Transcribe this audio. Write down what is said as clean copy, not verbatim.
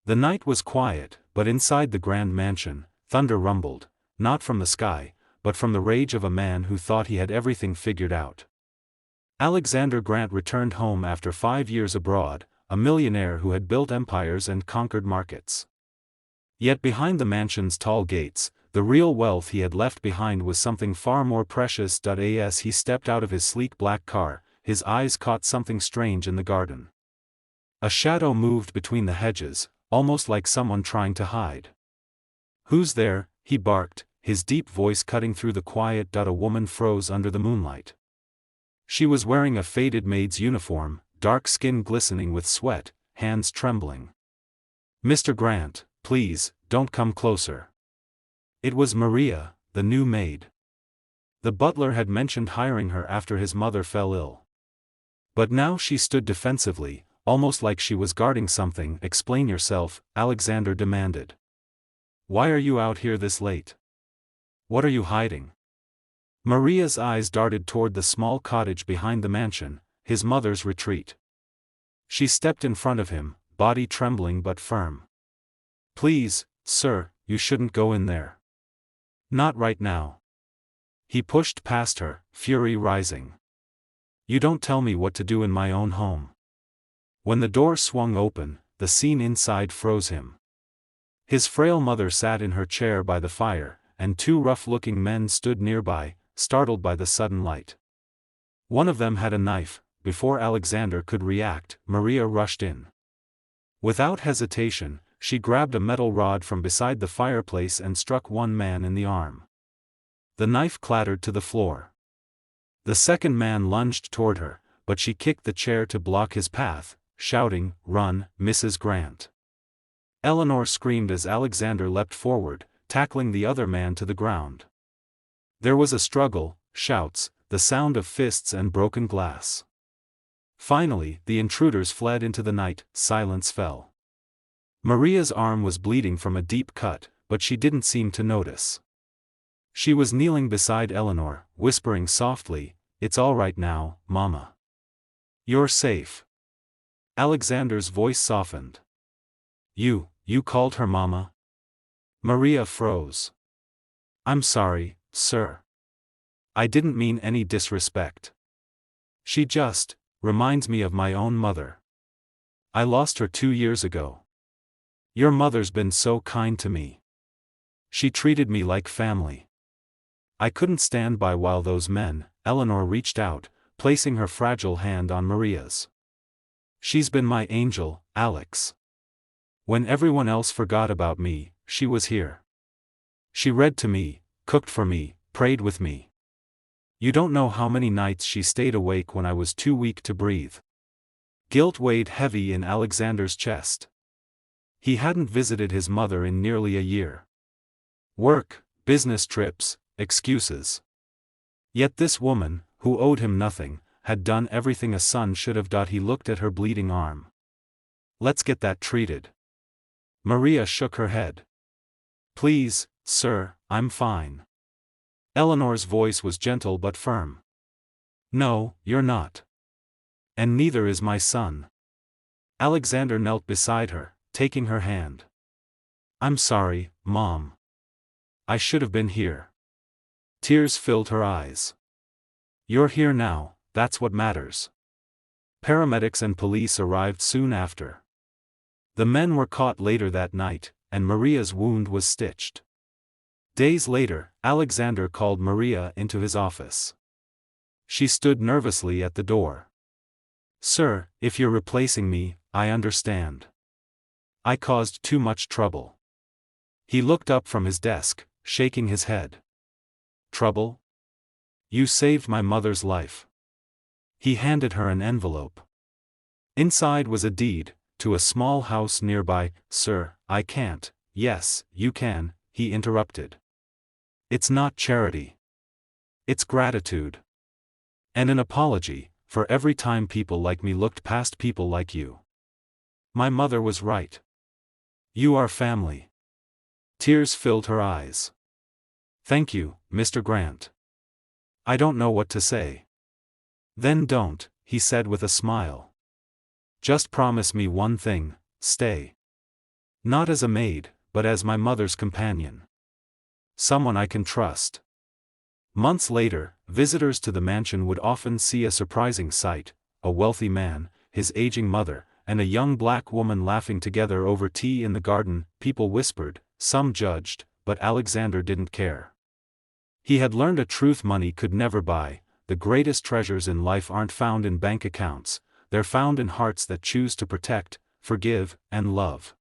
The night was quiet, but inside the grand mansion, thunder rumbled, not from the sky, but from the rage of a man who thought he had everything figured out. Alexander Grant returned home after 5 years abroad, a millionaire who had built empires and conquered markets. Yet behind the mansion's tall gates, the real wealth he had left behind was something far more precious. As he stepped out of his sleek black car, his eyes caught something strange in the garden. A shadow moved between the hedges, almost like someone trying to hide. "Who's there?" he barked, his deep voice cutting through the quiet. A woman froze under the moonlight. She was wearing a faded maid's uniform, dark skin glistening with sweat, hands trembling. "Mr. Grant, please, don't come closer." It was Maria, the new maid. The butler had mentioned hiring her after his mother fell ill. But now she stood defensively, almost like she was guarding something. "Explain yourself," Alexander demanded. "Why are you out here this late? What are you hiding?" Maria's eyes darted toward the small cottage behind the mansion, his mother's retreat. She stepped in front of him, body trembling but firm. "Please, sir, you shouldn't go in there. Not right now." He pushed past her, fury rising. "You don't tell me what to do in my own home." When the door swung open, the scene inside froze him. His frail mother sat in her chair by the fire, and two rough-looking men stood nearby, startled by the sudden light. One of them had a knife. Before Alexander could react, Maria rushed in. Without hesitation, she grabbed a metal rod from beside the fireplace and struck one man in the arm. The knife clattered to the floor. The second man lunged toward her, but she kicked the chair to block his path, shouting, "Run, Mrs. Grant." Eleanor screamed as Alexander leapt forward, tackling the other man to the ground. There was a struggle, shouts, the sound of fists and broken glass. Finally, the intruders fled into the night. Silence fell. Maria's arm was bleeding from a deep cut, but she didn't seem to notice. She was kneeling beside Eleanor, whispering softly, "It's all right now, Mama. You're safe." Alexander's voice softened. You called her Mama?" Maria froze. "I'm sorry, sir. I didn't mean any disrespect. She just reminds me of my own mother. I lost her 2 years ago. Your mother's been so kind to me. She treated me like family. I couldn't stand by while those men." Eleanor reached out, placing her fragile hand on Maria's. "She's been my angel, Alex. When everyone else forgot about me, she was here. She read to me, cooked for me, prayed with me. You don't know how many nights she stayed awake when I was too weak to breathe." Guilt weighed heavy in Alexander's chest. He hadn't visited his mother in nearly a year. Work, business trips, excuses. Yet this woman, who owed him nothing, had done everything a son should have done. He looked at her bleeding arm. "Let's get that treated." Maria shook her head. "Please, sir, I'm fine." Eleanor's voice was gentle but firm. "No, you're not. And neither is my son." Alexander knelt beside her, taking her hand. "I'm sorry, Mom. I should have been here." Tears filled her eyes. "You're here now, that's what matters." Paramedics and police arrived soon after. The men were caught later that night, and Maria's wound was stitched. Days later, Alexander called Maria into his office. She stood nervously at the door. "Sir, if you're replacing me, I understand. I caused too much trouble." He looked up from his desk, shaking his head. "Trouble? You saved my mother's life." He handed her an envelope. Inside was a deed to a small house nearby. "Sir, I can't." "Yes, you can," he interrupted. "It's not charity. It's gratitude. And an apology, for every time people like me looked past people like you. My mother was right. You are family." Tears filled her eyes. "Thank you, Mr. Grant. I don't know what to say." "Then don't," he said with a smile. "Just promise me one thing, stay. Not as a maid, but as my mother's companion. Someone I can trust. Months later, visitors to the mansion would often see a surprising sight: a wealthy man, his aging mother, and a young black woman laughing together over tea in the garden. People whispered, some judged, but Alexander didn't care. He had learned a truth money could never buy: the greatest treasures in life aren't found in bank accounts, they're found in hearts that choose to protect, forgive, and love.